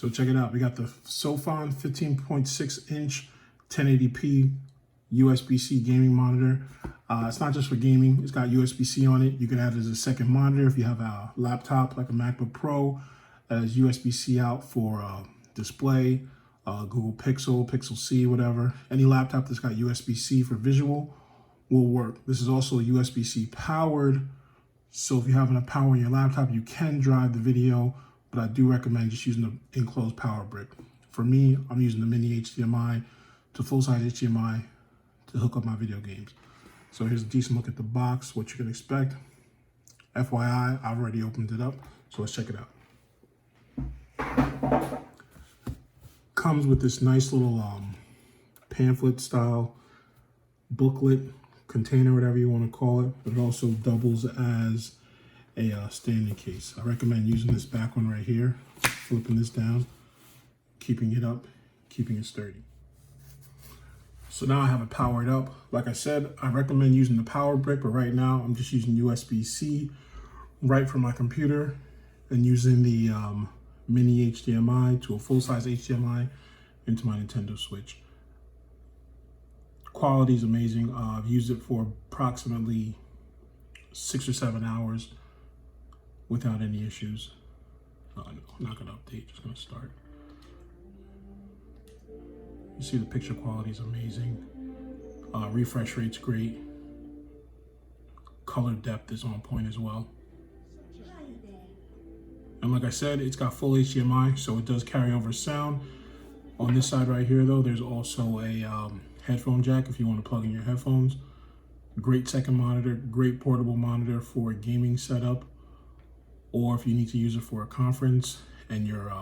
So check it out. We got the Sophon 15.6 inch 1080p USB-C gaming monitor. It's not just for gaming. It's got USB-C on it. You can add it as a second monitor if you have a laptop like a MacBook Pro that has USB-C out for display, Google Pixel, Pixel C, whatever. Any laptop that's got USB-C for visual will work. This is also USB-C powered. So if you're having a power in your laptop, you can drive the video, but I do recommend just using the enclosed power brick. For me, I'm using the mini HDMI to full-size HDMI to hook up my video games. So here's a decent look at the box, what you can expect. FYI, I've already opened it up, so let's check it out. Comes with this nice little pamphlet style booklet, container, whatever you want to call it. It also doubles as a standing case. I recommend using this back one right here, flipping this down, keeping it up, keeping it sturdy. So now I have it powered up. Like I said, I recommend using the power brick, but right now I'm just using USB-C right from my computer and using the mini HDMI to a full-size HDMI into my Nintendo Switch. Quality is amazing. I've used it for approximately 6 or 7 hours without any issues. No, I'm not gonna update, just gonna start. You see the picture quality is amazing. Refresh rate's great. Color depth is on point as well. And like I said, it's got full HDMI, so it does carry over sound. On this side right here though, there's also a headphone jack if you want to plug in your headphones. Great second monitor, great portable monitor for a gaming setup, or if you need to use it for a conference and your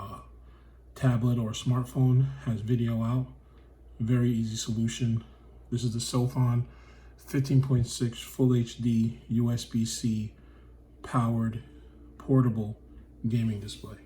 tablet or smartphone has video out. Very easy solution. This is the Sophon 15.6 Full HD USB-C powered portable gaming display.